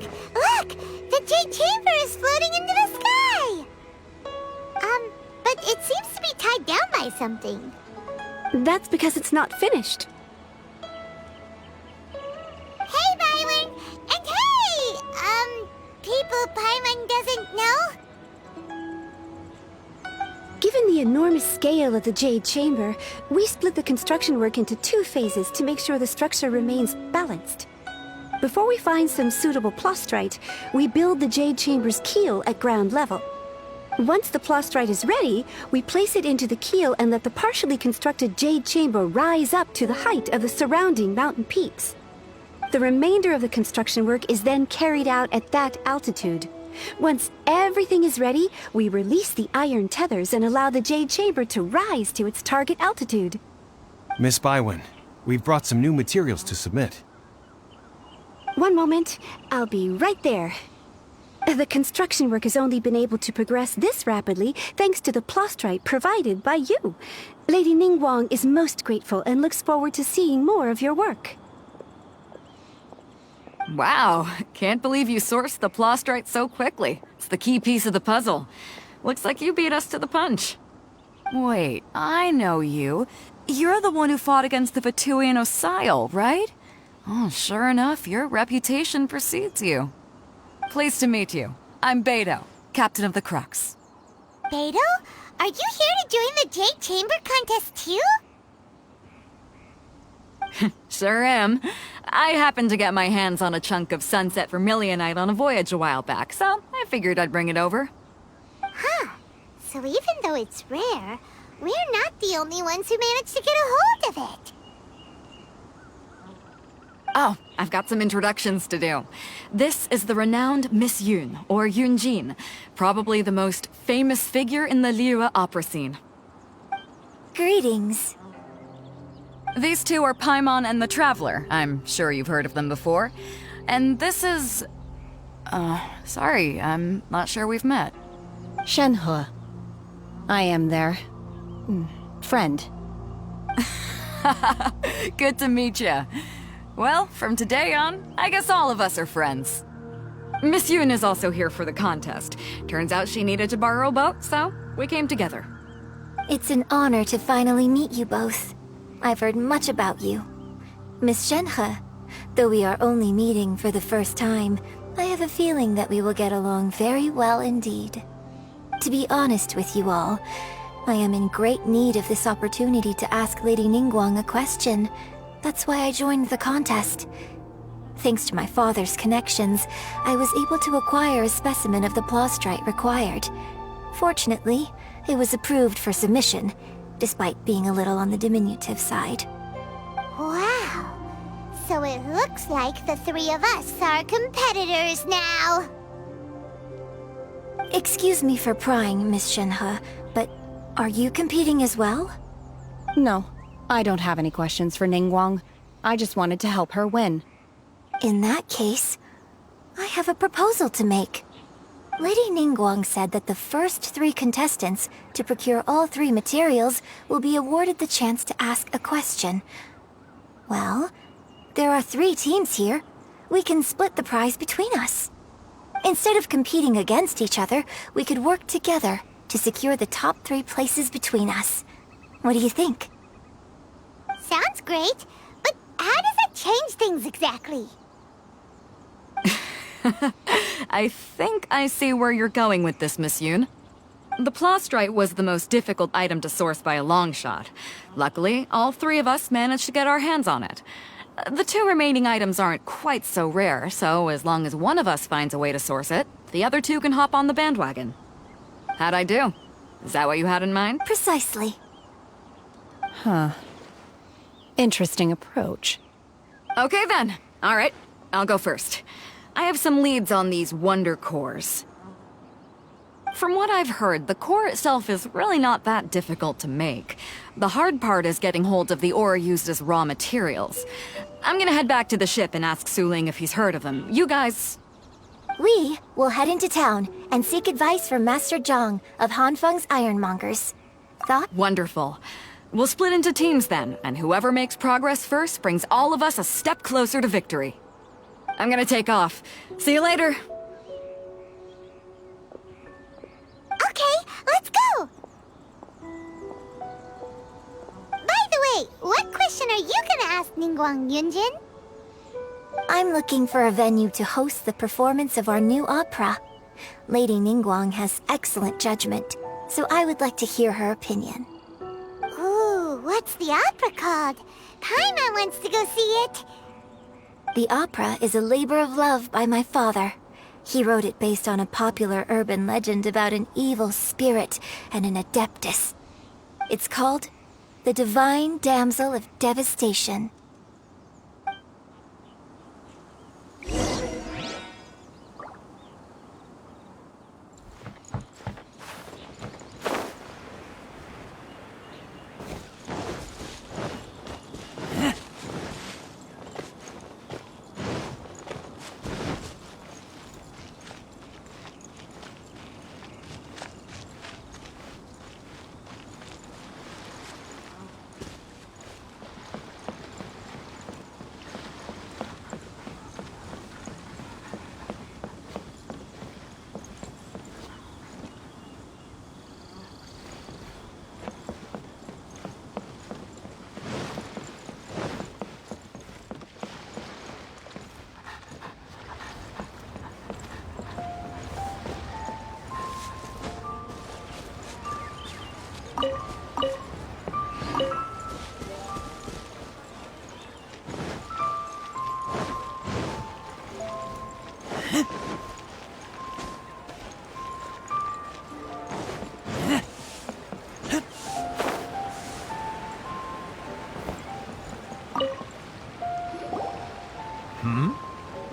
Look! The Jade Chamber is floating into the sky! But it seems to be tied down by something. That's because it's not finished. Hey, Byron! And hey! People Paimon doesn't know? Given the enormous scale of the Jade Chamber, we split the construction work into 2 phases to make sure the structure remains balanced. Before we find some suitable plastrite, we build the Jade Chamber's keel at ground level. Once the plastrite is ready, we place it into the keel and let the partially constructed Jade Chamber rise up to the height of the surrounding mountain peaks. The remainder of the construction work is then carried out at that altitude. Once everything is ready, we release the iron tethers and allow the Jade Chamber to rise to its target altitude. Miss Bywin, we've brought some new materials to submit. One moment, I'll be right there. The construction work has only been able to progress this rapidly thanks to the plastrite provided by you. Lady Ningguang is most grateful and looks forward to seeing more of your work. Wow, can't believe you sourced the plastrite so quickly. It's the key piece of the puzzle. Looks like you beat us to the punch. Wait, I know you. You're the one who fought against the Vatuian Osile, right? Oh, sure enough, your reputation precedes you. Pleased to meet you. I'm Beidou, captain of the Crux. Beidou? Are you here to join the Jade Chamber contest too? Sure am. I happened to get my hands on a chunk of sunset vermilionite on a voyage a while back, so I figured I'd bring it over. Huh. So even though it's rare, we're not the only ones who managed to get a hold of it. Oh, I've got some introductions to do. This is the renowned Miss Yun, or Yunjin, probably the most famous figure in the Liyue opera scene. Greetings. These two are Paimon and the Traveler. I'm sure you've heard of them before. And this is... sorry, I'm not sure we've met. Shenhe. I am their... friend. Good to meet you. Well, from today on, I guess all of us are friends. Miss Yun is also here for the contest. Turns out she needed to borrow a boat, so we came together. It's an honor to finally meet you both. I've heard much about you. Miss Shenhe, though we are only meeting for the first time, I have a feeling that we will get along very well indeed. To be honest with you all, I am in great need of this opportunity to ask Lady Ningguang a question. That's why I joined the contest. Thanks to my father's connections, I was able to acquire a specimen of the plastrite required. Fortunately, it was approved for submission, despite being a little on the diminutive side. Wow! So it looks like the 3 of us are competitors now! Excuse me for prying, Miss Shenhe, but are you competing as well? No, I don't have any questions for Ningguang. I just wanted to help her win. In that case, I have a proposal to make. Lady Ningguang said that the first 3 contestants to procure all 3 materials will be awarded the chance to ask a question. Well, there are 3 teams here. We can split the prize between us. Instead of competing against each other, we could work together to secure the top 3 places between us. What do you think? Sounds great, but how does it change things exactly? I think I see where you're going with this, Miss Yun. The plastrite was the most difficult item to source by a long shot. Luckily, all 3 of us managed to get our hands on it. The 2 remaining items aren't quite so rare, so as long as one of us finds a way to source it, the other 2 can hop on the bandwagon. How'd I do? Is that what you had in mind? Precisely. Huh. Interesting approach. Okay then. All right, I'll go first. I have some leads on these wonder cores. From what I've heard, the core itself is really not that difficult to make. The hard part is getting hold of the ore used as raw materials. I'm gonna head back to the ship and ask Suling if he's heard of them. You guys... We will head into town and seek advice from Master Zhang of Hanfeng's Ironmongers. Thought? Wonderful. We'll split into teams then, and whoever makes progress first brings all of us a step closer to victory. I'm gonna take off. See you later. Okay, let's go! By the way, what question are you gonna ask Ningguang, Yunjin? I'm looking for a venue to host the performance of our new opera. Lady Ningguang has excellent judgment, so I would like to hear her opinion. Ooh, what's the opera called? Paimon wants to go see it. The opera is a labor of love by my father. He wrote it based on a popular urban legend about an evil spirit and an adeptus. It's called The Divine Damsel of Devastation.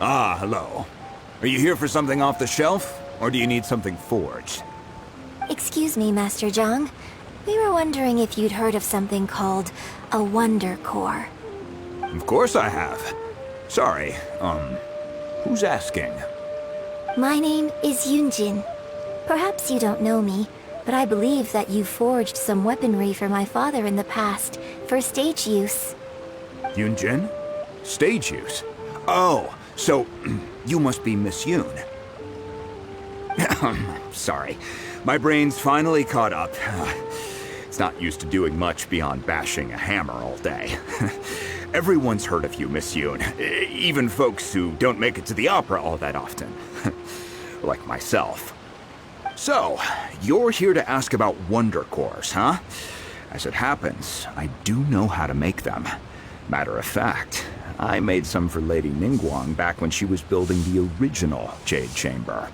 Ah, hello. Are you here for something off the shelf, or do you need something forged? Excuse me, Master Zhang. We were wondering if you'd heard of something called a Wonder Core. Of course I have. Sorry, who's asking? My name is Yunjin. Perhaps you don't know me, but I believe that you forged some weaponry for my father in the past, for stage use. Yunjin? Stage use? Oh, so you must be Miss Yoon. Sorry, my brain's finally caught up. It's not used to doing much beyond bashing a hammer all day. Everyone's heard of you, Miss Yoon. Even folks who don't make it to the opera all that often. Like myself. So, you're here to ask about Wonder Cores, huh? As it happens, I do know how to make them. Matter of fact, I made some for Lady Ningguang back when she was building the original Jade Chamber.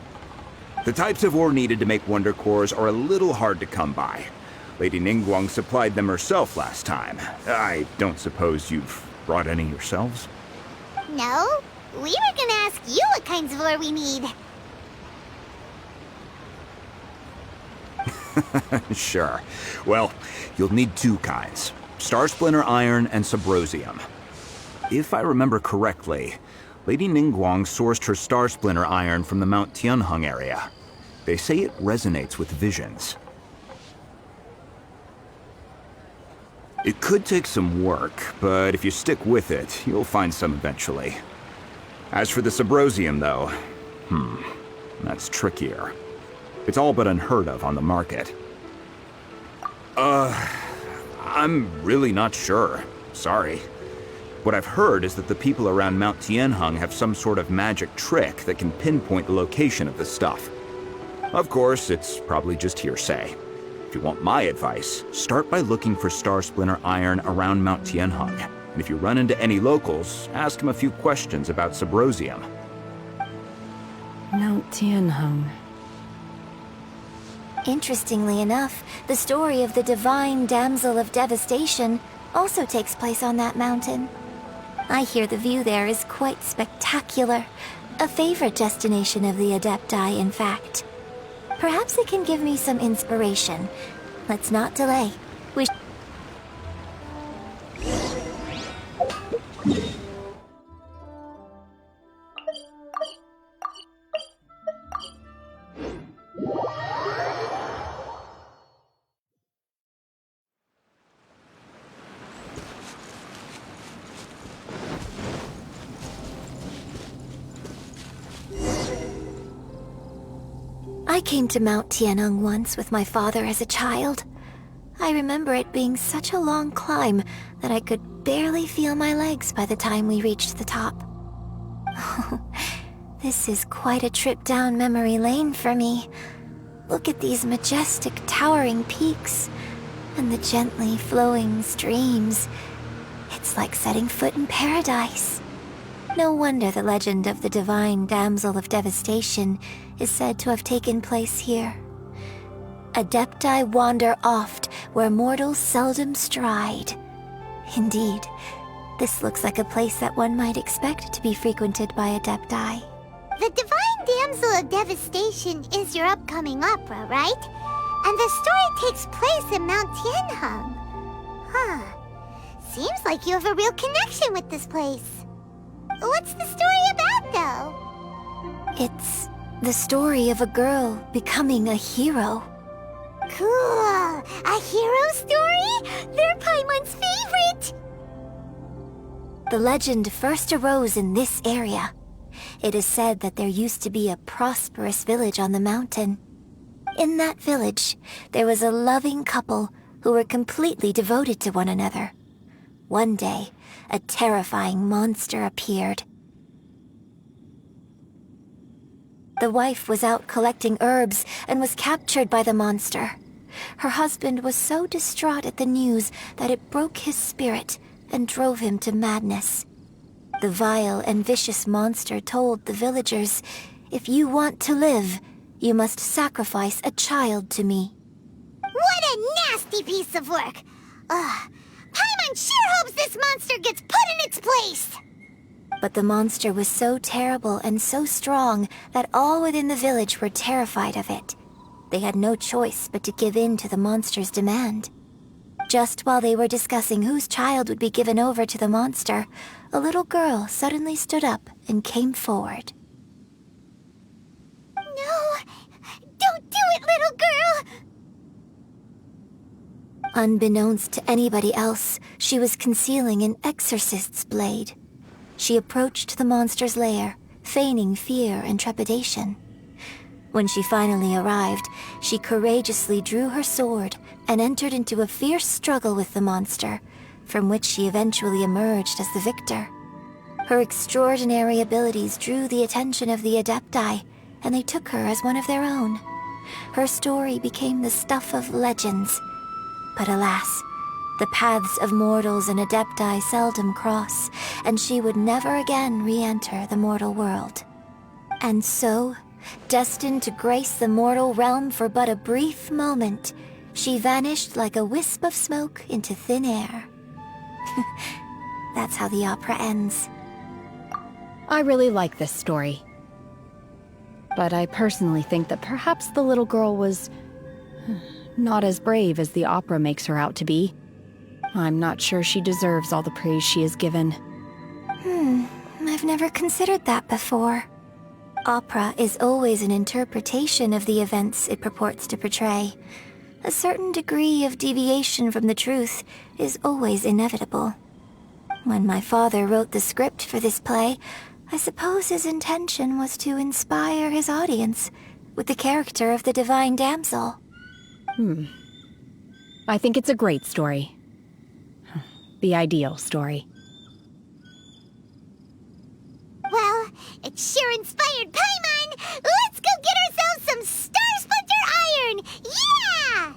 The types of ore needed to make Wonder Cores are a little hard to come by. Lady Ningguang supplied them herself last time. I don't suppose you've brought any yourselves? No, we were gonna ask you what kinds of ore we need. Sure. Well, you'll need two kinds. Star Splinter Iron and Subrosium. If I remember correctly, Lady Ningguang sourced her Star Splinter Iron from the Mount Tianheng area. They say it resonates with visions. It could take some work, but if you stick with it, you'll find some eventually. As for the Subrosium, though, that's trickier. It's all but unheard of on the market. I'm really not sure. Sorry. What I've heard is that the people around Mount Tianheng have some sort of magic trick that can pinpoint the location of the stuff. Of course, it's probably just hearsay. If you want my advice, start by looking for Star Splinter Iron around Mount Tianheng. And if you run into any locals, ask them a few questions about Subrosium. Mount Tianheng. Interestingly enough, the story of the Divine Damsel of Devastation also takes place on that mountain. I hear the view there is quite spectacular. A favorite destination of the Adepti, in fact. Perhaps it can give me some inspiration. Let's not delay. I came to Mount Tianeng once with my father as a child. I remember it being such a long climb that I could barely feel my legs by the time we reached the top. This is quite a trip down memory lane for me. Look at these majestic, towering peaks, and the gently flowing streams. It's like setting foot in paradise. No wonder the legend of the divine damsel of devastation is said to have taken place here. Adepti wander oft where mortals seldom stride. Indeed, this looks like a place that one might expect to be frequented by Adepti. The Divine Damsel of Devastation is your upcoming opera, right? And the story takes place in Mount Tianheng. Huh. Seems like you have a real connection with this place. What's the story about, though? It's the story of a girl becoming a hero. Cool. A hero story? They're Paimon's favorite! The legend first arose in this area. It is said that there used to be a prosperous village on the mountain. In that village, there was a loving couple who were completely devoted to one another. One day, a terrifying monster appeared. The wife was out collecting herbs and was captured by the monster. Her husband was so distraught at the news that it broke his spirit and drove him to madness. The vile and vicious monster told the villagers, "If you want to live, you must sacrifice a child to me." What a nasty piece of work! Ugh. Paimon sure hopes this monster gets put in its place! But the monster was so terrible and so strong that all within the village were terrified of it. They had no choice but to give in to the monster's demand. Just while they were discussing whose child would be given over to the monster, a little girl suddenly stood up and came forward. No! Don't do it, little girl! Unbeknownst to anybody else, she was concealing an exorcist's blade. She approached the monster's lair, feigning fear and trepidation. When she finally arrived, she courageously drew her sword and entered into a fierce struggle with the monster, from which she eventually emerged as the victor. Her extraordinary abilities drew the attention of the Adepti, and they took her as one of their own. Her story became the stuff of legends. But alas, the paths of mortals and Adepti seldom cross, and she would never again re-enter the mortal world. And so, destined to grace the mortal realm for but a brief moment, she vanished like a wisp of smoke into thin air. That's how the opera ends. I really like this story. But I personally think that perhaps the little girl was not as brave as the opera makes her out to be. I'm not sure she deserves all the praise she is given. I've never considered that before. Opera is always an interpretation of the events it purports to portray. A certain degree of deviation from the truth is always inevitable. When my father wrote the script for this play, I suppose his intention was to inspire his audience with the character of the Divine Damsel. I think it's a great story. The ideal story. Well, it sure inspired Paimon! Let's go get ourselves some Star Splinter Iron! Yeah!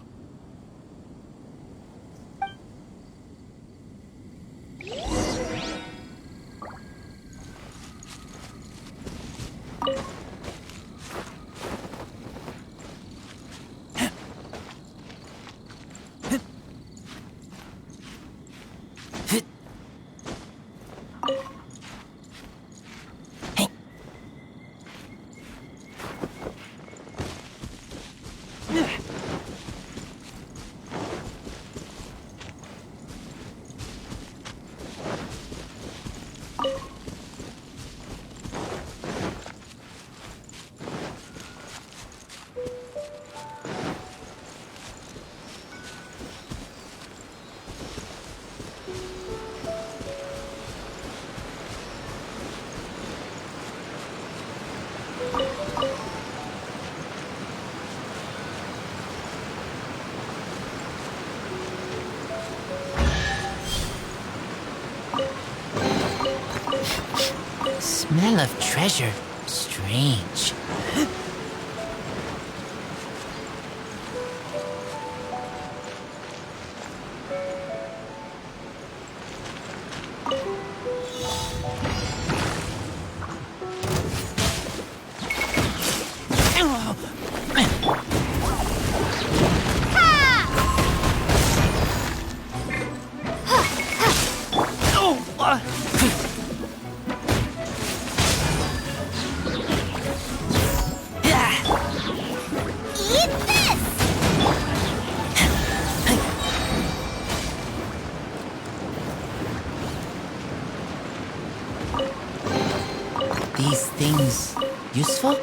Smell of treasure. Strange. Eat this! These things useful?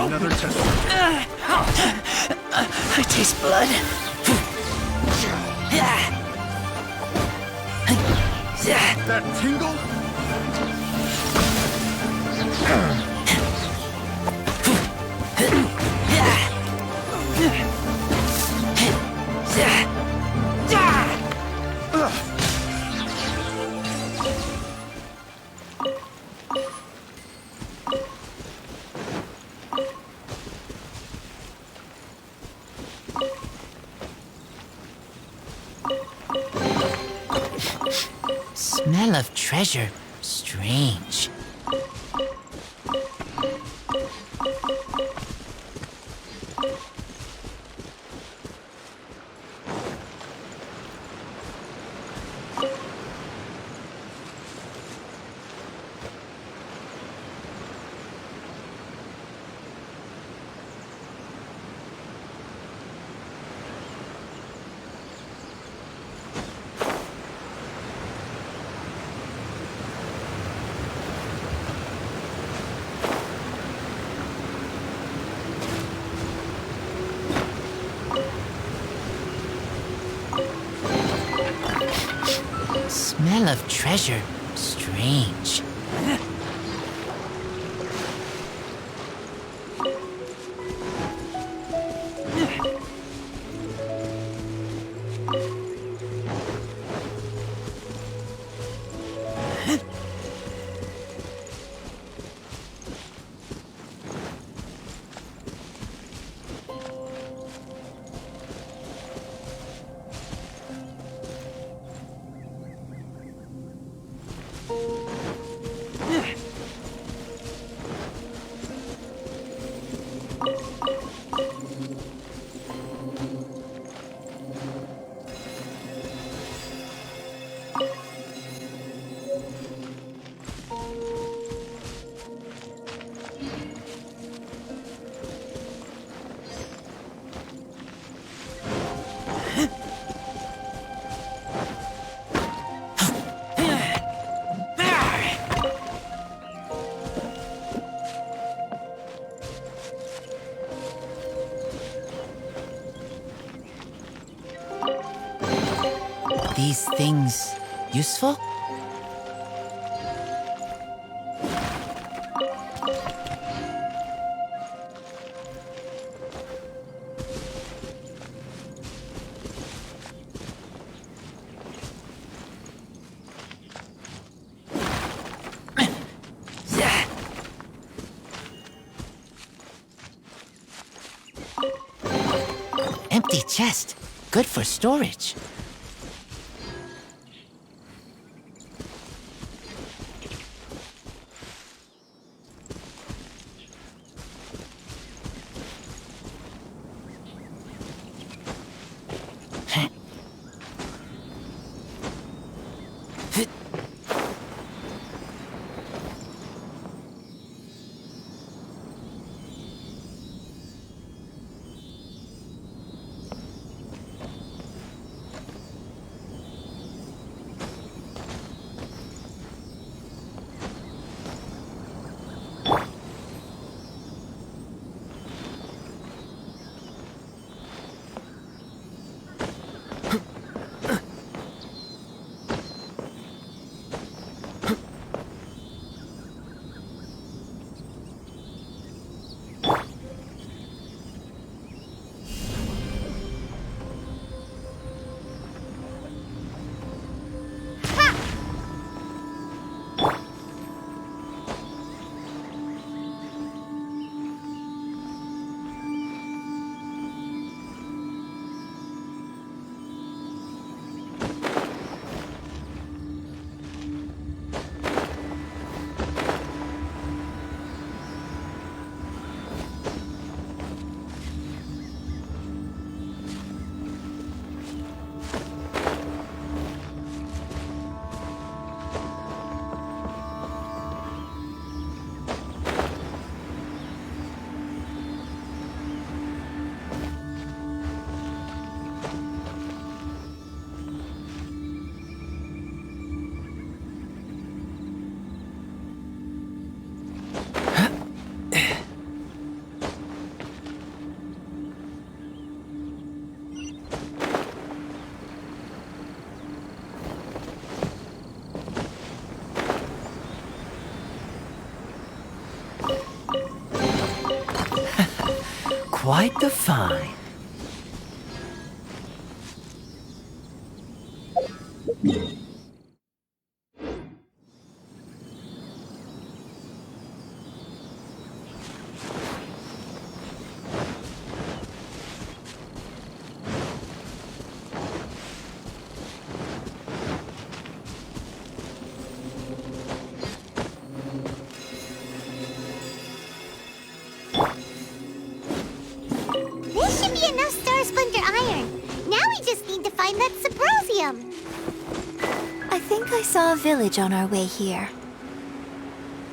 Another test. I taste blood. That tingle? Smell of treasure. Strange. Smell of treasure. Strange. These things useful? Empty chest. Good for storage. quite the find. This should be enough Star Splinter iron. Now we just need to find that Subrosium. I think I saw a village on our way here.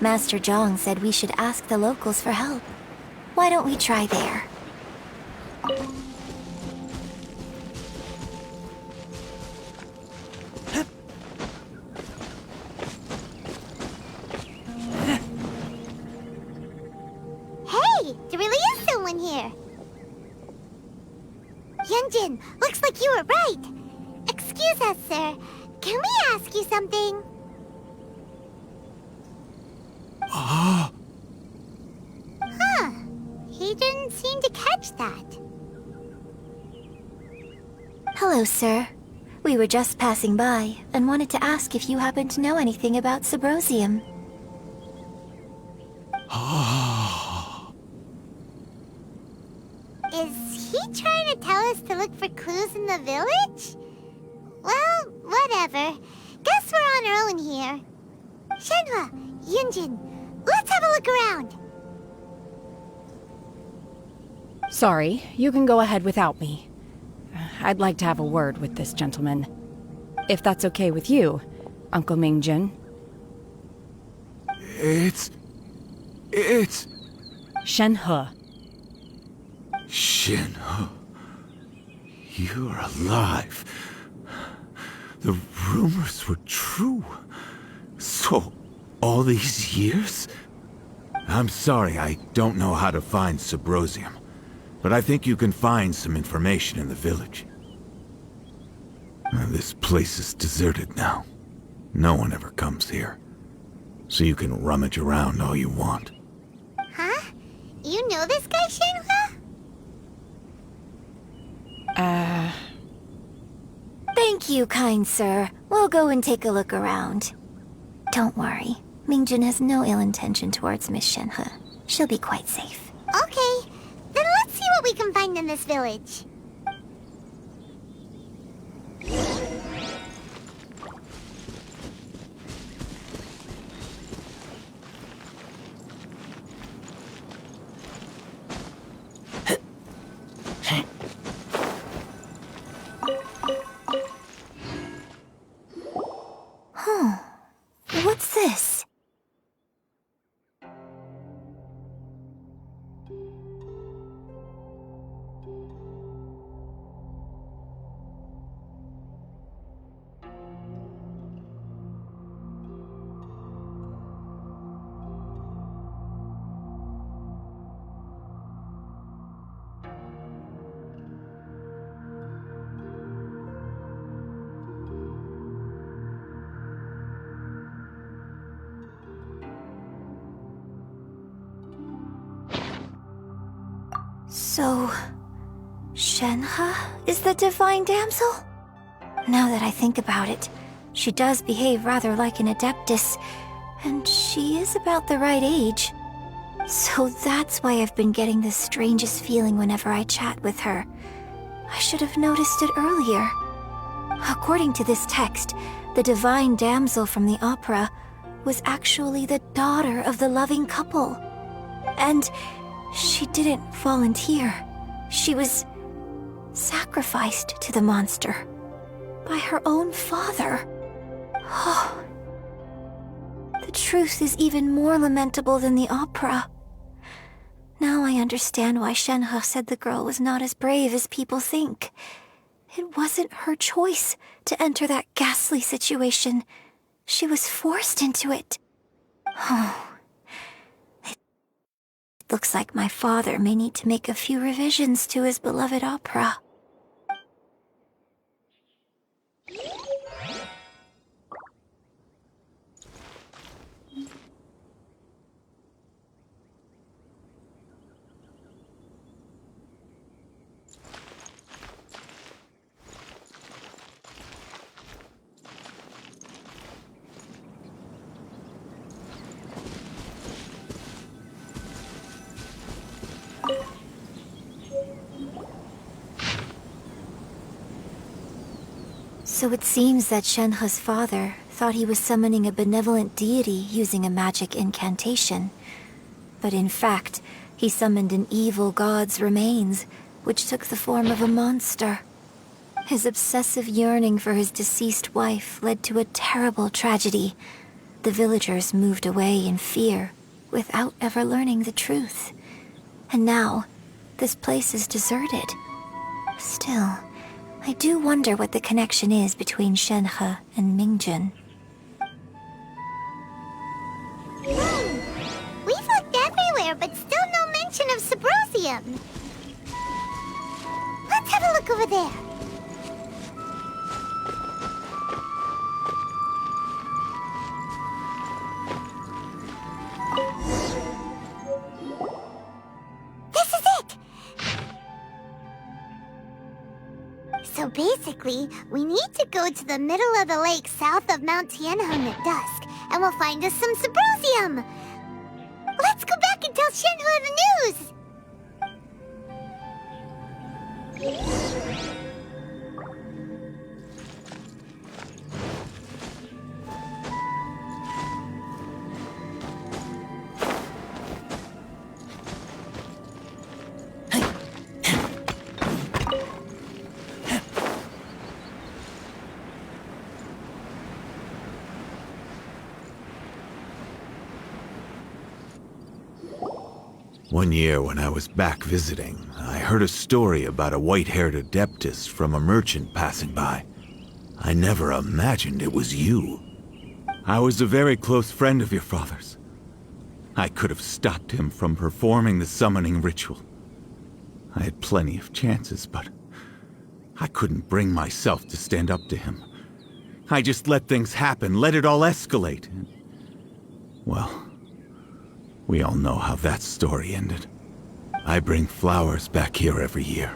Master Zhang said we should ask the locals for help. Why don't we try there? Hey, there really is someone here. Yunjin, looks like you were right. Excuse us, sir. Can we ask you something? Huh. He didn't seem to catch that. Hello, sir. We were just passing by and wanted to ask if you happen to know anything about Subrosium. Is he trying to tell us to look for clues in the village? Well, whatever. Guess we're on our own here. Shenhe, Yunjin, let's have a look around. Sorry, you can go ahead without me. I'd like to have a word with this gentleman. If that's okay with you, Uncle Mingjin. It's... Shenhe. Shenhe. You're alive. The rumors were true. So, all these years? I'm sorry, I don't know how to find Subrosium. But I think you can find some information in the village. This place is deserted now. No one ever comes here. So you can rummage around all you want. Huh? You know this guy, Shenhe? Thank you, kind sir. We'll go and take a look around. Don't worry. Mingjin has no ill intention towards Miss Shenhe. She'll be quite safe. Okay, then let's see what we can find in this village. What's this? So, Shenhe is the divine damsel? Now that I think about it, she does behave rather like an adeptus, and she is about the right age. So that's why I've been getting the strangest feeling whenever I chat with her. I should have noticed it earlier. According to this text, the divine damsel from the opera was actually the daughter of the loving couple. And she didn't volunteer. She was sacrificed to the monster by her own father. Oh, the truth is even more lamentable than the opera. Now I understand why Shenhe said the girl was not as brave as people think. It wasn't her choice to enter that ghastly situation. She was forced into it. Oh, it looks like my father may need to make a few revisions to his beloved opera. So it seems that Shenhe's father thought he was summoning a benevolent deity using a magic incantation. But in fact, he summoned an evil god's remains, which took the form of a monster. His obsessive yearning for his deceased wife led to a terrible tragedy. The villagers moved away in fear, without ever learning the truth. And now, this place is deserted. Still, I do wonder what the connection is between Shenhe and Mingjun. We've looked everywhere, but still no mention of Subrosium. Let's have a look over there. This is it! So basically, we need to go to the middle of the lake south of Mount Tianheng at dusk, and we'll find us some Subrosium! Let's go back and tell Shenhe the news! One year when I was back visiting, I heard a story about a white-haired adeptus from a merchant passing by. I never imagined it was you. I was a very close friend of your father's. I could have stopped him from performing the summoning ritual. I had plenty of chances, but I couldn't bring myself to stand up to him. I just let things happen, let it all escalate. Well, we all know how that story ended. I bring flowers back here every year.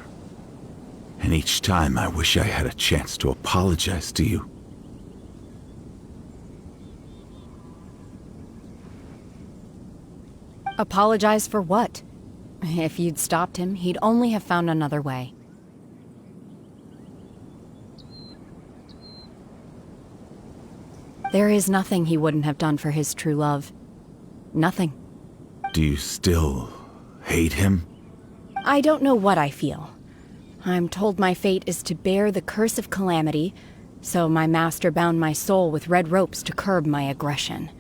And each time I wish I had a chance to apologize to you. Apologize for what? If you'd stopped him, he'd only have found another way. There is nothing he wouldn't have done for his true love. Nothing. Do you still hate him? I don't know what I feel. I'm told my fate is to bear the curse of calamity, so my master bound my soul with red ropes to curb my aggression.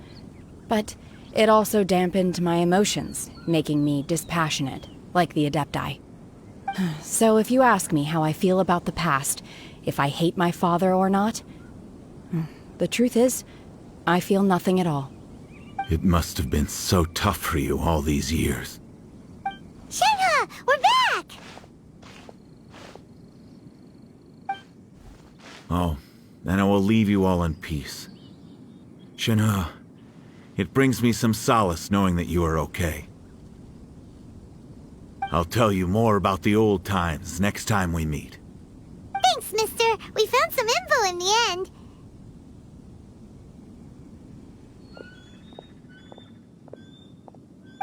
But it also dampened my emotions, making me dispassionate, like the Adepti. So if you ask me how I feel about the past, if I hate my father or not, the truth is, I feel nothing at all. It must have been so tough for you all these years. Shenhe, we're back! Oh, then I will leave you all in peace. Shenhe, it brings me some solace knowing that you are okay. I'll tell you more about the old times next time we meet. Thanks, mister. We found some info in the end.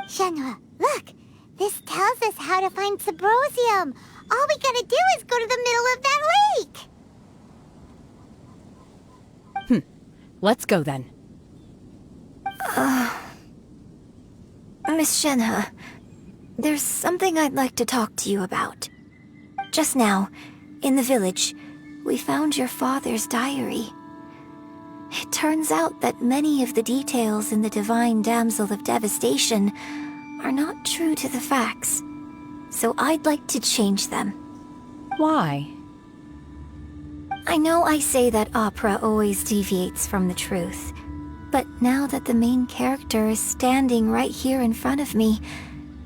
Shenhe, look! This tells us how to find Subrosium. All we gotta do is go to the middle of that lake! Let's go then. Miss Shenhe, there's something I'd like to talk to you about. Just now, in the village, we found your father's diary. It turns out that many of the details in the Divine Damsel of Devastation are not true to the facts, so I'd like to change them. Why? I know I say that opera always deviates from the truth, but now that the main character is standing right here in front of me,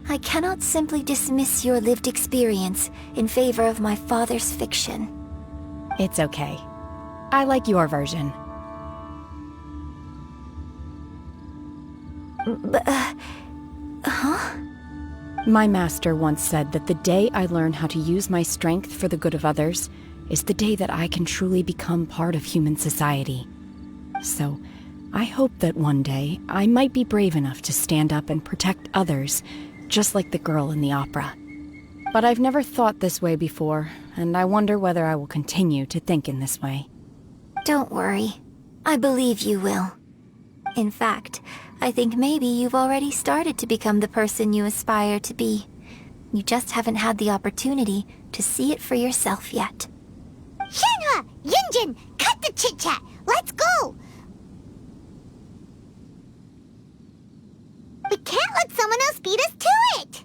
I cannot simply dismiss your lived experience in favor of my father's fiction. It's okay. I like your version. But, My master once said that the day I learn how to use my strength for the good of others is the day that I can truly become part of human society. So, I hope that one day I might be brave enough to stand up and protect others, just like the girl in the opera. But I've never thought this way before, and I wonder whether I will continue to think in this way. Don't worry. I believe you will. In fact, I think maybe you've already started to become the person you aspire to be. You just haven't had the opportunity to see it for yourself yet. Shenhe! Yunjin! Cut the chit-chat! Let's go! We can't let someone else beat us to it!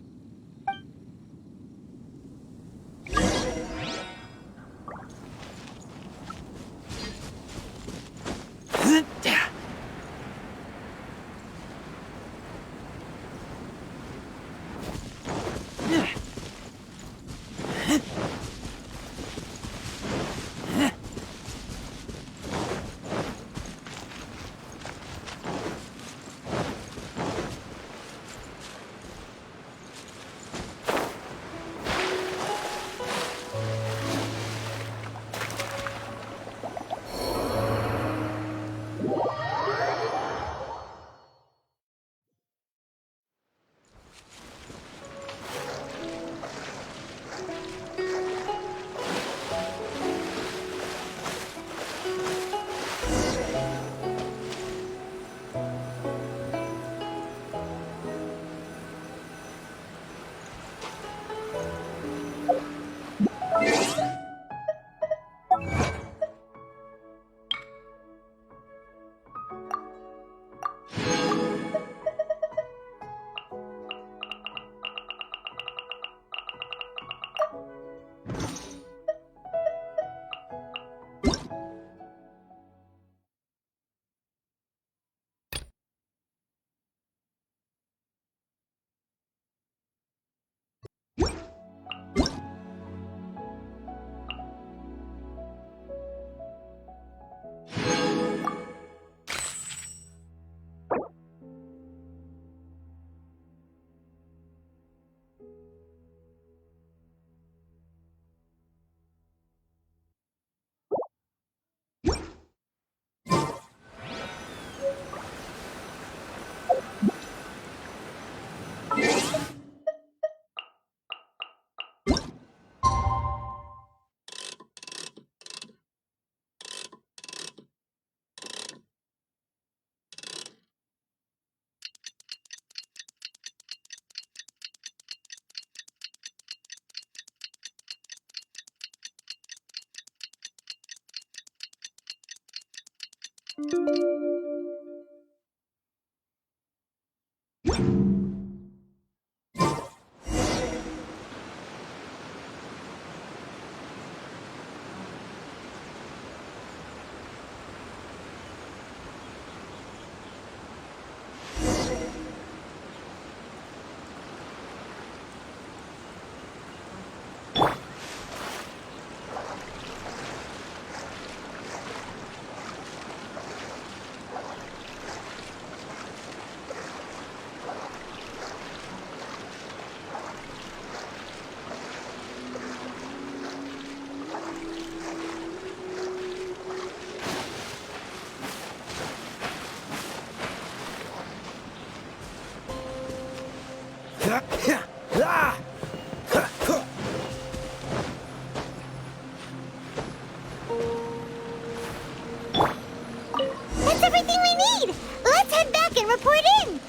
That's everything we need! Let's head back and report in!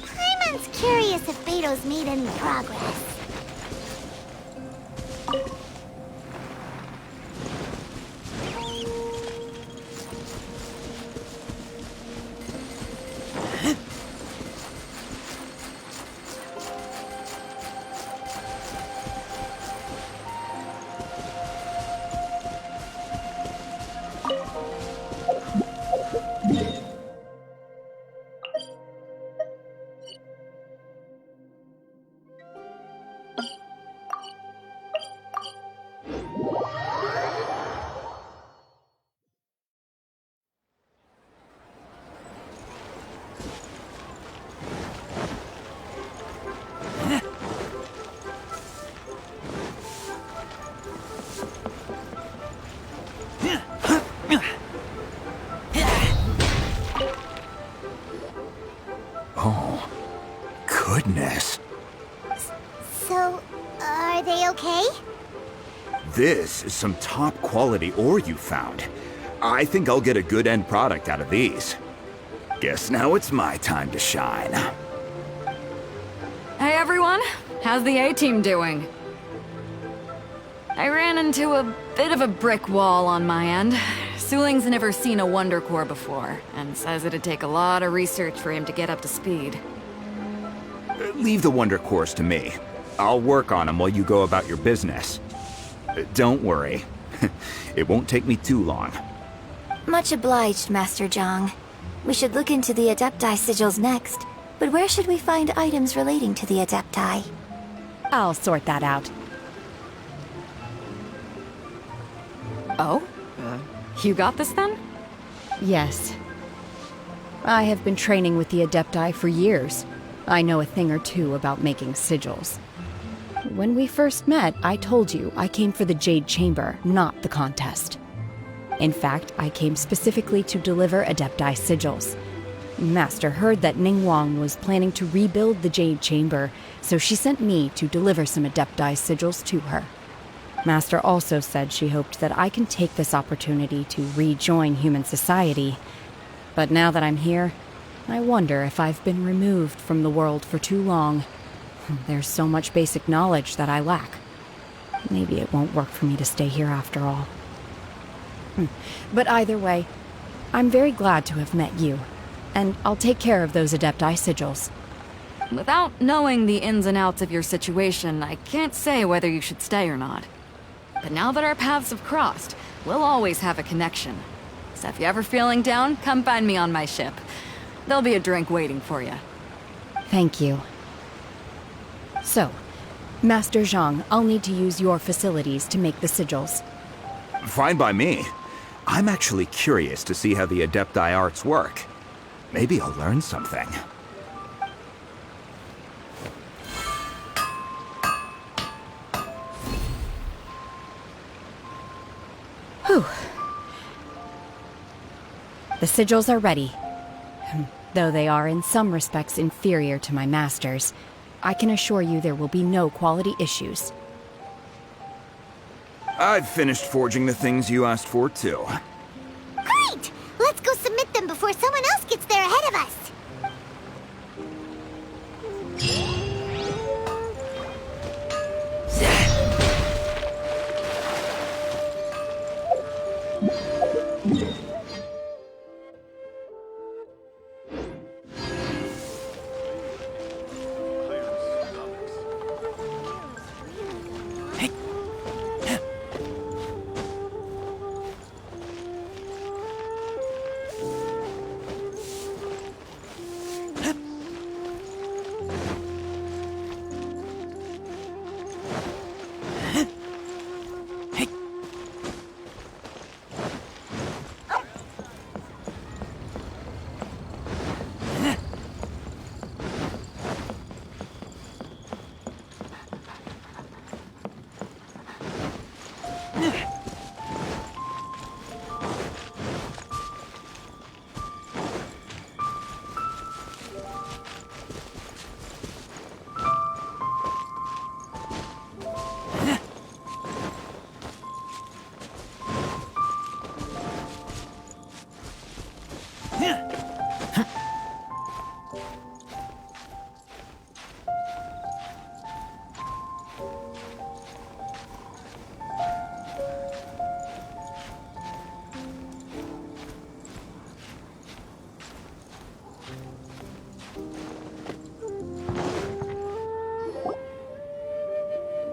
Paimon's curious if Beto's made any progress. Oh, goodness. So, are they okay? This is some top quality ore you found. I think I'll get a good end product out of these. Guess now it's my time to shine. Hey everyone, how's the A-team doing? I ran into a bit of a brick wall on my end. Suling's never seen a Wonder Core before, and says it'd take a lot of research for him to get up to speed. Leave the Wonder Cores to me. I'll work on them while you go about your business. Don't worry. It won't take me too long. Much obliged, Master Zhang. We should look into the Adepti sigils next, but where should we find items relating to the Adepti? I'll sort that out. Oh? You got this then? Yes. I have been training with the Adepti for years. I know a thing or two about making sigils. When we first met, I told you I came for the Jade Chamber, not the contest. In fact, I came specifically to deliver Adepti sigils. Master heard that Ningguang was planning to rebuild the Jade Chamber, so she sent me to deliver some Adepti sigils to her. Master also said she hoped that I can take this opportunity to rejoin human society. But now that I'm here, I wonder if I've been removed from the world for too long. There's so much basic knowledge that I lack. Maybe it won't work for me to stay here after all. But either way, I'm very glad to have met you, and I'll take care of those Adepti sigils. Without knowing the ins and outs of your situation, I can't say whether you should stay or not. But now that our paths have crossed, we'll always have a connection. So if you're ever feeling down, come find me on my ship. There'll be a drink waiting for you. Thank you. So, Master Zhang, I'll need to use your facilities to make the sigils. Fine by me. I'm actually curious to see how the Adepti arts work. Maybe I'll learn something. Whew. The sigils are ready. Though they are in some respects inferior to my master's, I can assure you there will be no quality issues. I've finished forging the things you asked for, too. Great! Let's go submit them before someone else gets there ahead of us.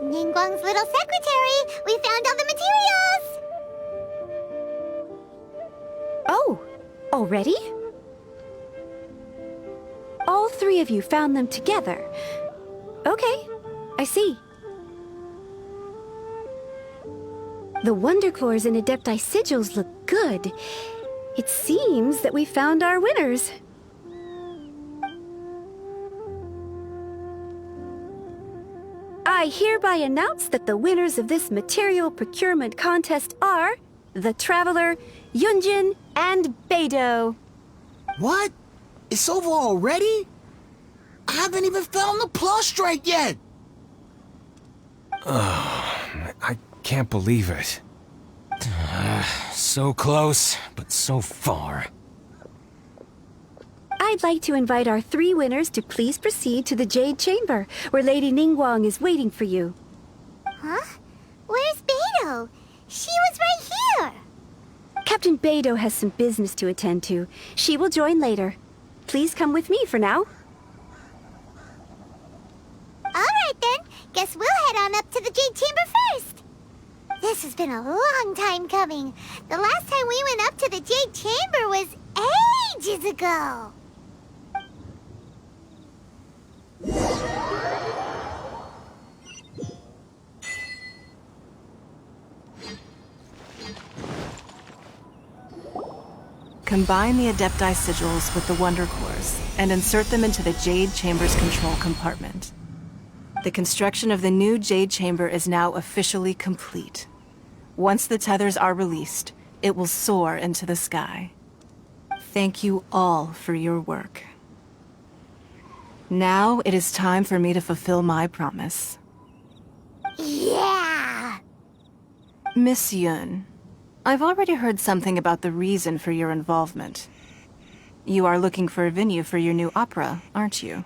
Ningguang's little secretary! We found all the materials! Oh, already? All three of you found them together. Okay, I see. The Wonder Cores and Adepti sigils look good. It seems that we found our winners. I hereby announce that the winners of this material procurement contest are the Traveler, Yunjin, and Beidou. What? It's over already? I haven't even found the plus strike yet! I can't believe it. So close, but so far. I'd like to invite our 3 winners to please proceed to the Jade Chamber, where Lady Ningguang is waiting for you. Huh? Where's Beidou? She was right here! Captain Beidou has some business to attend to. She will join later. Please come with me for now. Alright then, guess we'll head on up to the Jade Chamber first. This has been a long time coming. The last time we went up to the Jade Chamber was ages ago. Combine the Adepti sigils with the Wonder Cores and insert them into the Jade Chamber's control compartment. The construction of the new Jade Chamber is now officially complete. Once the tethers are released, it will soar into the sky. Thank you all for your work. Now it is time for me to fulfill my promise. Yeah! Miss Yun, I've already heard something about the reason for your involvement. You are looking for a venue for your new opera, aren't you?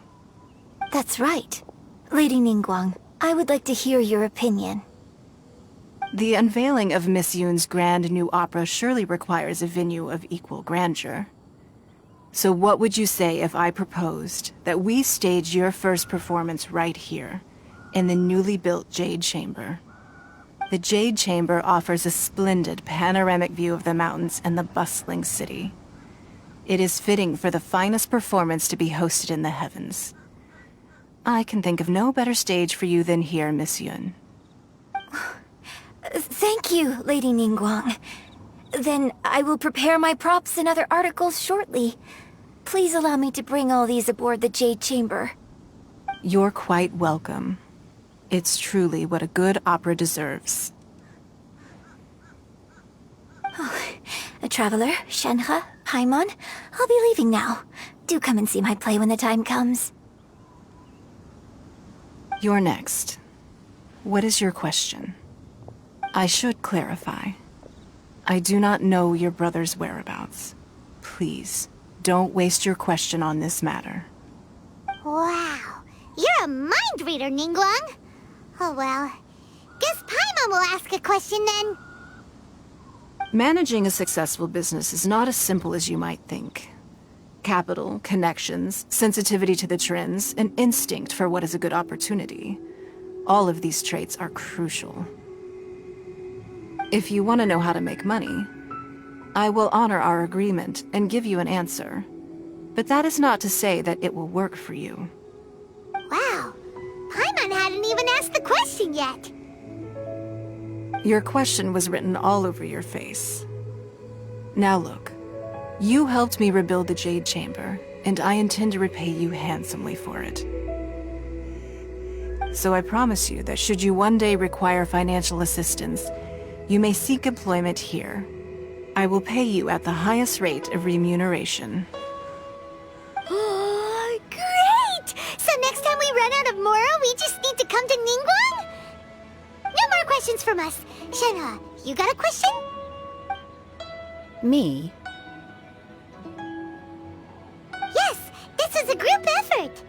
That's right. Lady Ningguang, I would like to hear your opinion. The unveiling of Miss Yun's grand new opera surely requires a venue of equal grandeur. So what would you say if I proposed that we stage your first performance right here, in the newly built Jade Chamber? The Jade Chamber offers a splendid panoramic view of the mountains and the bustling city. It is fitting for the finest performance to be hosted in the heavens. I can think of no better stage for you than here, Miss Yun. Thank you, Lady Ningguang. Then I will prepare my props and other articles shortly. Please allow me to bring all these aboard the Jade Chamber. You're quite welcome. It's truly what a good opera deserves. A traveler, Shenhe, Paimon, I'll be leaving now. Do come and see my play when the time comes. You're next. What is your question? I should clarify. I do not know your brother's whereabouts. Please, don't waste your question on this matter. Wow, you're a mind reader, Ningguang. Oh well, guess Paimon will ask a question then. Managing a successful business is not as simple as you might think. Capital, connections, sensitivity to the trends, and instinct for what is a good opportunity. All of these traits are crucial. If you want to know how to make money, I will honor our agreement and give you an answer. But that is not to say that it will work for you. Wow, Paimon hadn't even asked the question yet. Your question was written all over your face. Now look, you helped me rebuild the Jade Chamber, and I intend to repay you handsomely for it. So I promise you that should you one day require financial assistance, you may seek employment here. I will pay you at the highest rate of remuneration. Oh, great! So next time we run out of Moro, we just need to come to Ningguang? No more questions from us. Shenhe, you got a question? Me? Yes, this is a group effort.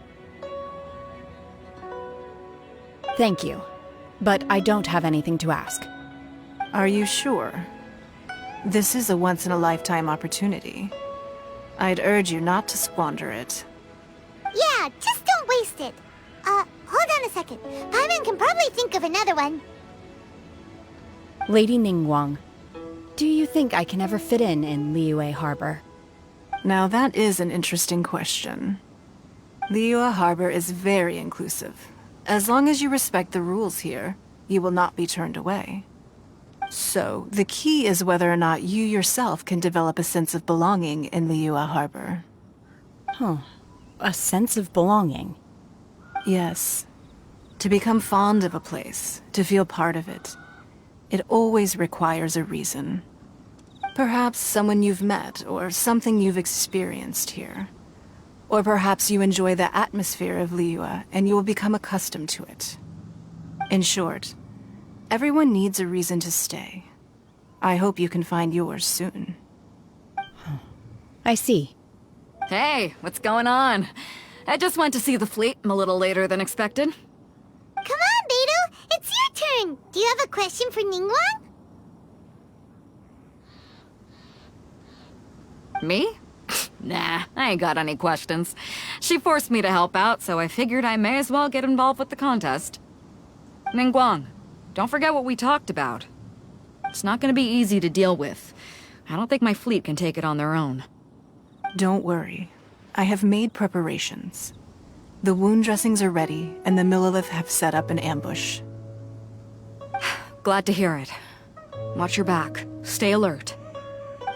Thank you. But I don't have anything to ask. Are you sure? This is a once-in-a-lifetime opportunity. I'd urge you not to squander it. Yeah, just don't waste it. Hold on a second. Paimon can probably think of another one. Lady Ningguang, do you think I can ever fit in Liyue Harbor? Now that is an interesting question. Liyue Harbor is very inclusive. As long as you respect the rules here, you will not be turned away. So, the key is whether or not you yourself can develop a sense of belonging in Liyue Harbor. Huh. A sense of belonging. Yes. To become fond of a place, to feel part of it, it always requires a reason. Perhaps someone you've met, or something you've experienced here. Or perhaps you enjoy the atmosphere of Liyue, and you will become accustomed to it. In short, everyone needs a reason to stay. I hope you can find yours soon. I see. Hey, what's going on? I just went to see the fleet a little later than expected. Come on, Beidou! It's your turn! Do you have a question for Ningguang? Me? Nah, I ain't got any questions. She forced me to help out, so I figured I may as well get involved with the contest. Ningguang, don't forget what we talked about. It's not gonna be easy to deal with. I don't think my fleet can take it on their own. Don't worry. I have made preparations. The wound dressings are ready, and the Millelith have set up an ambush. Glad to hear it. Watch your back. Stay alert.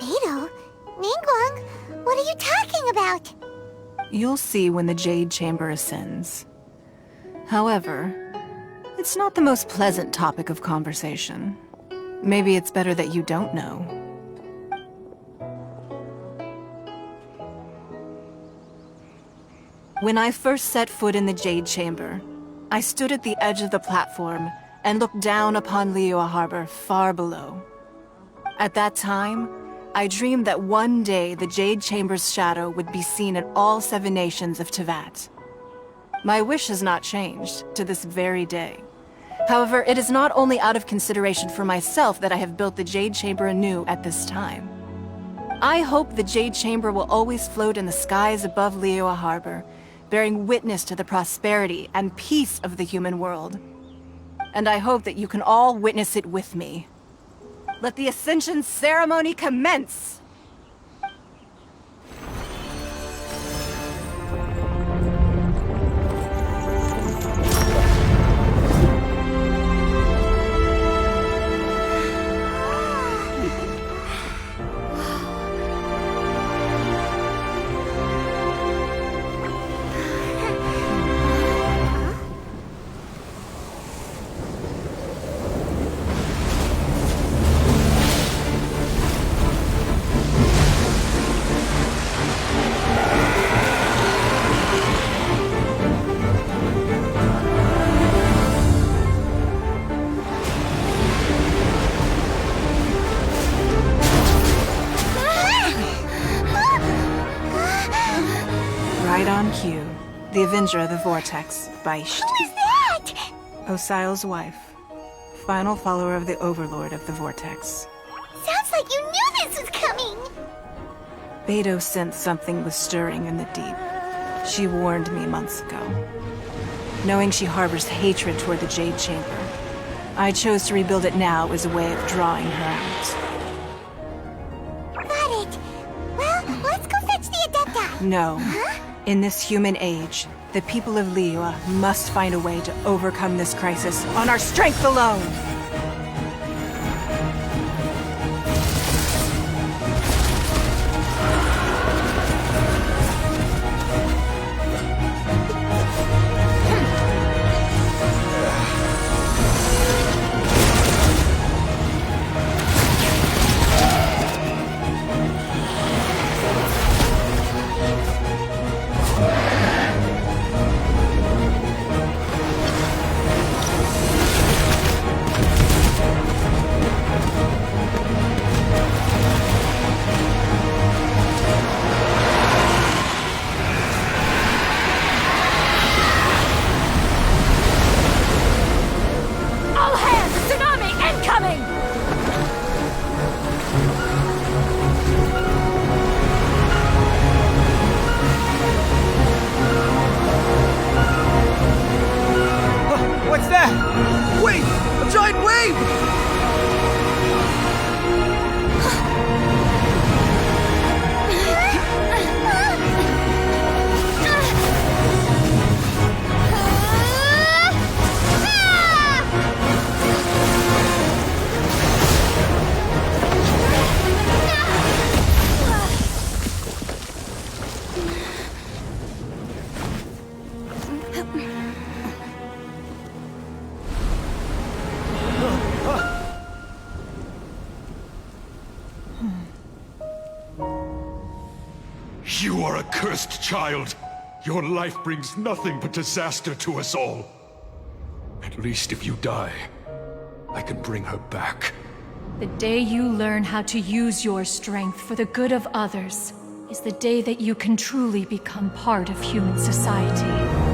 Beidou? Ningguang? What are you talking about? You'll see when the Jade Chamber ascends. However, it's not the most pleasant topic of conversation. Maybe it's better that you don't know. When I first set foot in the Jade Chamber, I stood at the edge of the platform and looked down upon Liyue Harbor far below. At that time, I dreamed that one day the Jade Chamber's shadow would be seen in all 7 nations of Teyvat. My wish has not changed to this very day. However, it is not only out of consideration for myself that I have built the Jade Chamber anew at this time. I hope the Jade Chamber will always float in the skies above Liyue Harbor, bearing witness to the prosperity and peace of the human world. And I hope that you can all witness it with me. Let the Ascension ceremony commence! The Avenger of the Vortex, by Who is that? Osial's wife, final follower of the Overlord of the Vortex. Sounds like you knew this was coming! Beidou sensed something was stirring in the deep. She warned me months ago. Knowing she harbors hatred toward the Jade Chamber, I chose to rebuild it now as a way of drawing her out. Got it. Well, let's go fetch the Adepti. No. In this human age, the people of Liyue must find a way to overcome this crisis on our strength alone! You are a cursed child. Your life brings nothing but disaster to us all. At least if you die, I can bring her back. The day you learn how to use your strength for the good of others is the day that you can truly become part of human society.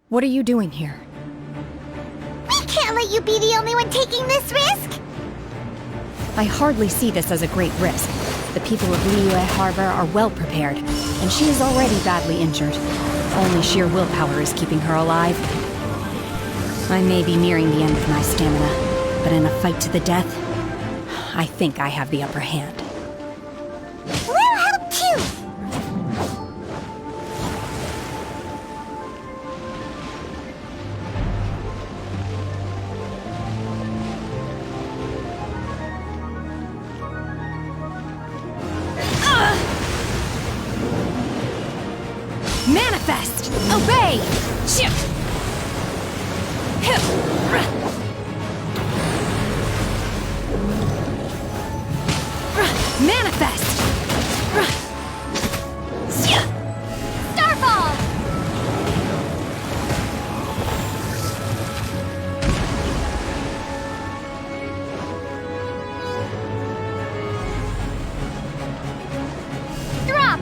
What are you doing here? We can't let you be the only one taking this risk! I hardly see this as a great risk. The people of Liyue Harbor are well prepared, and she is already badly injured. Only sheer willpower is keeping her alive. I may be nearing the end of my stamina, but in a fight to the death, I think I have the upper hand. We'll help too! Manifest! Obey! Shift! Manifest! Starfall! Drop!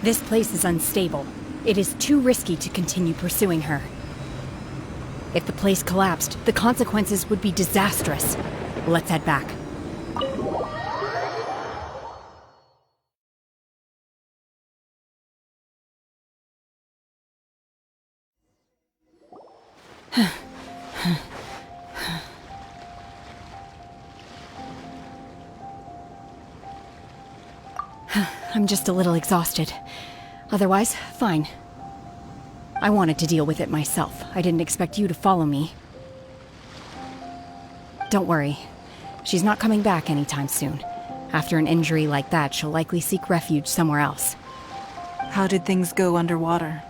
This place is unstable. It is too risky to continue pursuing her. If the place collapsed, the consequences would be disastrous. Let's head back. I'm just a little exhausted. Otherwise, fine. I wanted to deal with it myself. I didn't expect you to follow me. Don't worry. She's not coming back anytime soon. After an injury like that, she'll likely seek refuge somewhere else. How did things go underwater?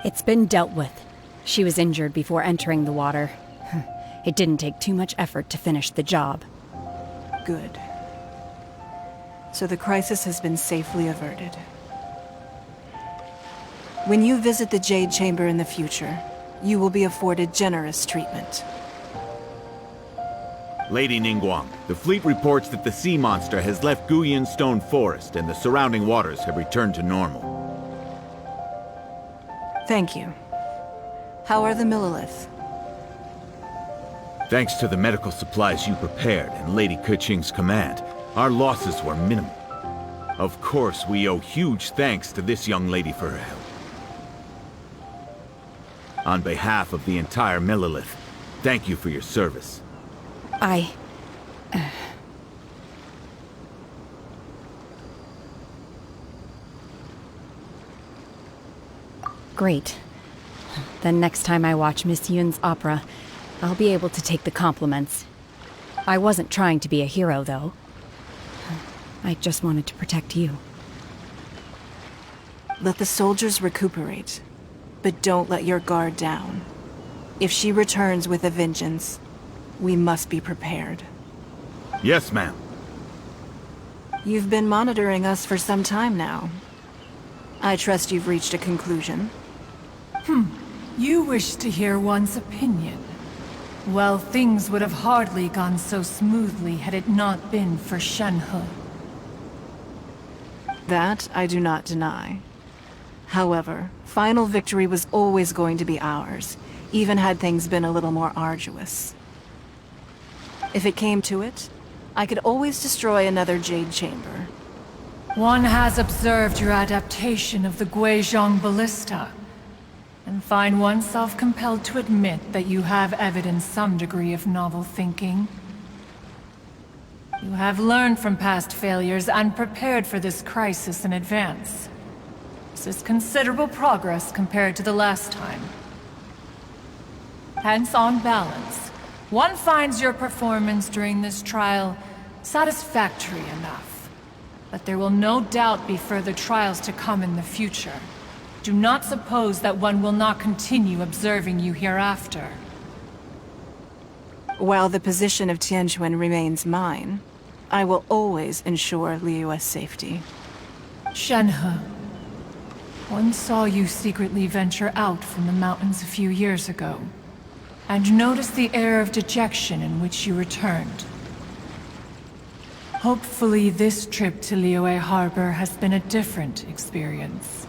It's been dealt with. She was injured before entering the water. It didn't take too much effort to finish the job. Good. So the crisis has been safely averted. When you visit the Jade Chamber in the future, you will be afforded generous treatment. Lady Ningguang, the fleet reports that the sea monster has left Guyan Stone Forest and the surrounding waters have returned to normal. Thank you. How are the Millilith? Thanks to the medical supplies you prepared and Lady Keqing's command, our losses were minimal. Of course, we owe huge thanks to this young lady for her help. On behalf of the entire Millilith, thank you for your service. Great. Then next time I watch Miss Yun's opera, I'll be able to take the compliments. I wasn't trying to be a hero, though. I just wanted to protect you. Let the soldiers recuperate, but don't let your guard down. If she returns with a vengeance, we must be prepared. Yes, ma'am. You've been monitoring us for some time now. I trust you've reached a conclusion. You wish to hear one's opinion. Well, things would have hardly gone so smoothly had it not been for Shenhe. That I do not deny. However, final victory was always going to be ours, even had things been a little more arduous. If it came to it, I could always destroy another Jade Chamber. One has observed your adaptation of the Guizhong Ballista, and find oneself compelled to admit that you have evidenced some degree of novel thinking. You have learned from past failures and prepared for this crisis in advance. This is considerable progress compared to the last time. Hence, on balance, one finds your performance during this trial satisfactory enough. But there will no doubt be further trials to come in the future. Do not suppose that one will not continue observing you hereafter. While the position of Tianquan remains mine, I will always ensure Liyue's safety. Shenhe, one saw you secretly venture out from the mountains a few years ago, and noticed the air of dejection in which you returned. Hopefully this trip to Liyue Harbor has been a different experience.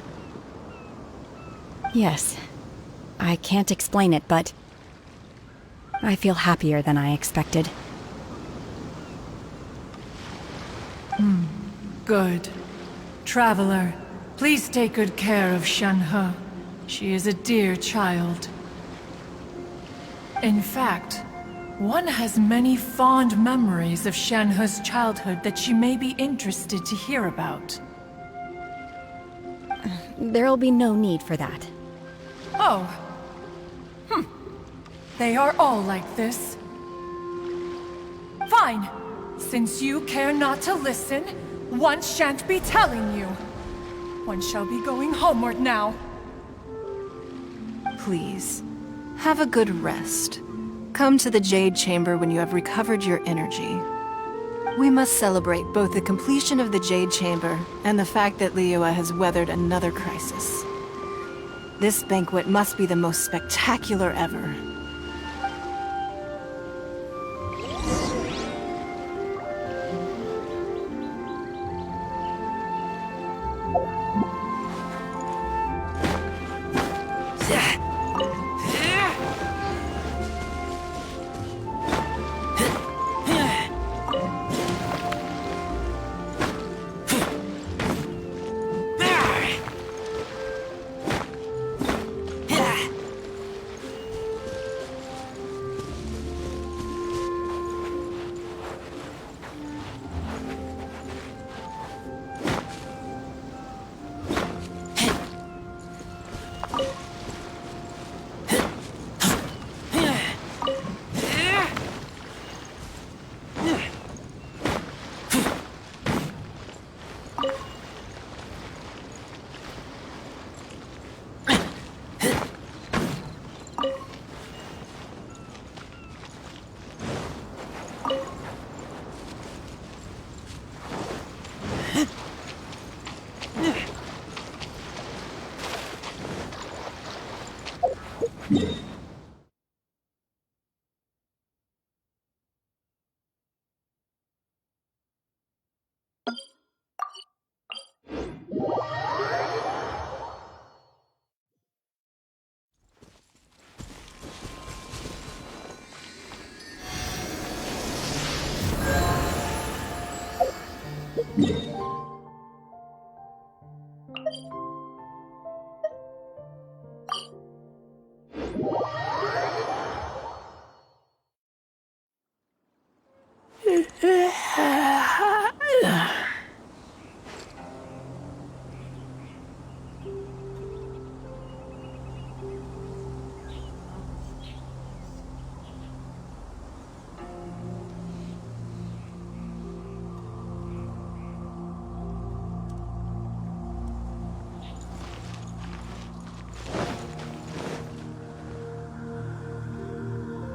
Yes. I can't explain it, but I feel happier than I expected. Good. Traveler, please take good care of Shenhe. She is a dear child. In fact, one has many fond memories of Shenhe's childhood that she may be interested to hear about. There'll be no need for that. Oh. They are all like this. Fine. Since you care not to listen, one shan't be telling you. One shall be going homeward now. Please, have a good rest. Come to the Jade Chamber when you have recovered your energy. We must celebrate both the completion of the Jade Chamber and the fact that Liyue has weathered another crisis. This banquet must be the most spectacular ever.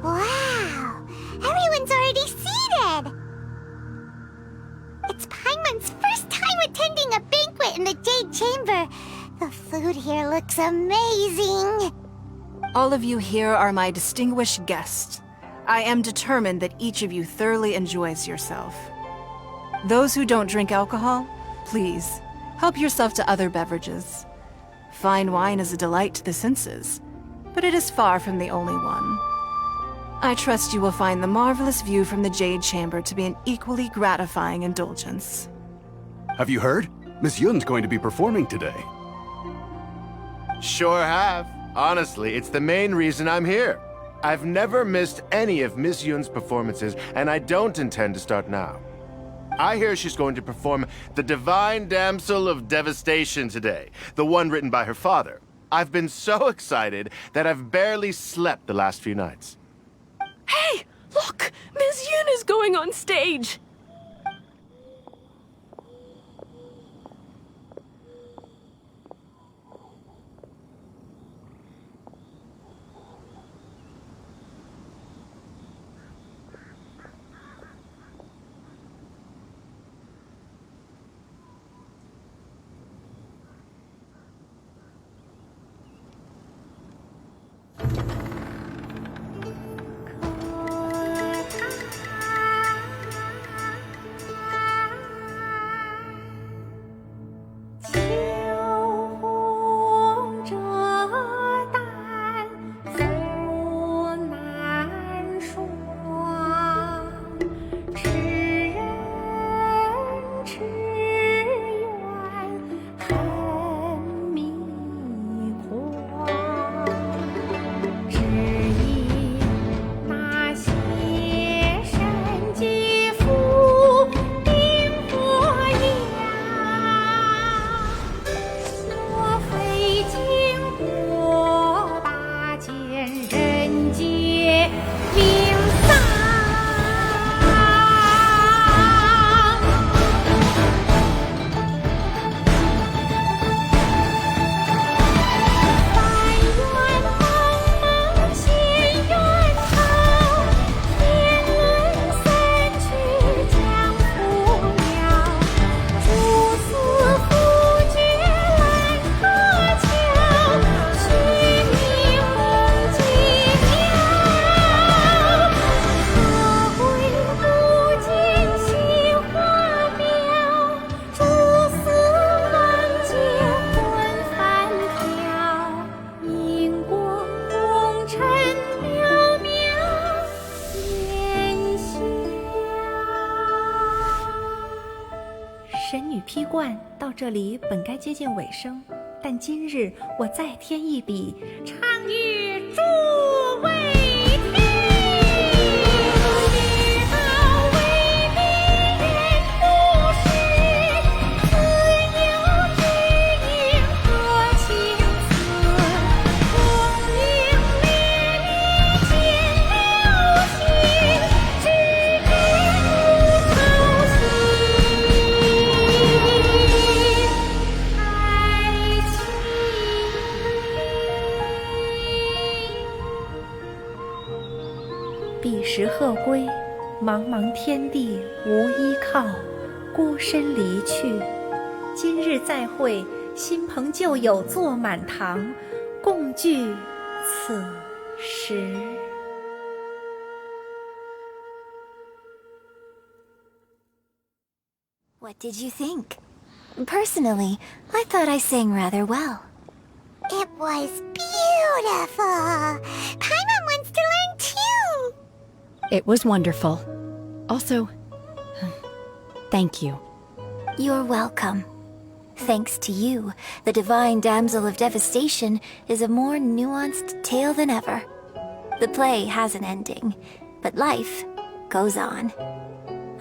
Wow! Everyone's already seated! It's Paimon's first time attending a banquet in the Jade Chamber. The food here looks amazing. All of you here are my distinguished guests. I am determined that each of you thoroughly enjoys yourself. Those who don't drink alcohol, please, help yourself to other beverages. Fine wine is a delight to the senses, but it is far from the only one. I trust you will find the marvelous view from the Jade Chamber to be an equally gratifying indulgence. Have you heard? Miss Yun's going to be performing today. Sure have. Honestly, it's the main reason I'm here. I've never missed any of Miss Yun's performances, and I don't intend to start now. I hear she's going to perform The Divine Damsel of Devastation today, the one written by her father. I've been so excited that I've barely slept the last few nights. Hey! Look! Miss Yun is going on stage! 神女劈冠到这里本该接近尾声，但今日我再添一笔，唱与诸位听，知道为民人不是，自有知音和情色，功名烈烈见了心，只知不操心。彼时鹤归，茫茫天地无依靠，孤身离去。今日再会，新朋旧友坐满堂，共聚此时。What did you think? Personally, I thought I sang rather well. It was beautiful. Paimon wants to learn too. It was wonderful. Also, thank you. You're welcome. Thanks to you, the Divine Damsel of Devastation is a more nuanced tale than ever. The play has an ending, but life goes on.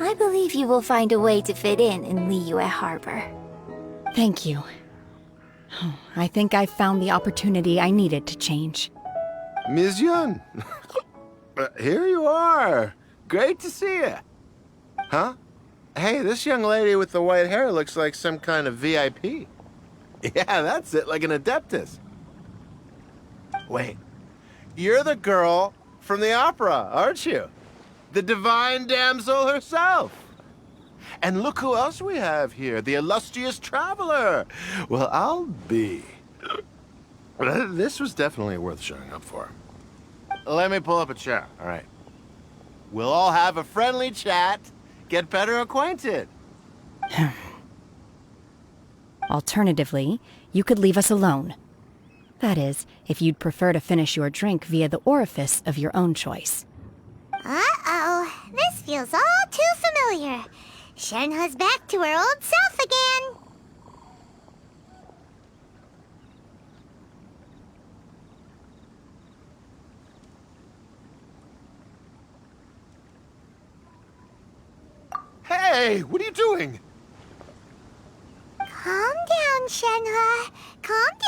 I believe you will find a way to fit in Liyue Harbor. Thank you. I think I've found the opportunity I needed to change. Ms. Yun! Here you are! Great to see you! Huh? Hey, this young lady with the white hair looks like some kind of VIP. Yeah, that's it, like an Adeptus. Wait, you're the girl from the opera, aren't you? The Divine Damsel herself! And look who else we have here, the illustrious traveler! Well, I'll be... This was definitely worth showing up for. Let me pull up a chair, all right. We'll all have a friendly chat, get better acquainted. Alternatively, you could leave us alone. That is, if you'd prefer to finish your drink via the orifice of your own choice. Uh-oh, this feels all too familiar. Shenhe's back to her old self again. Hey, what are you doing? Calm down, Shenhe. Calm down.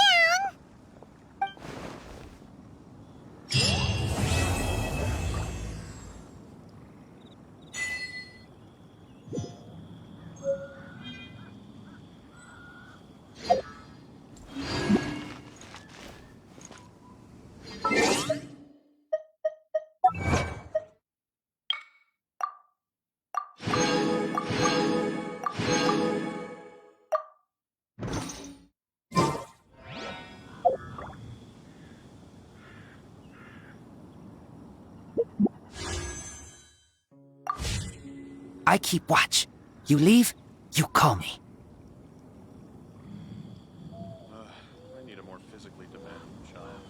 I keep watch. You leave, you call me. I need a more physically demanding child.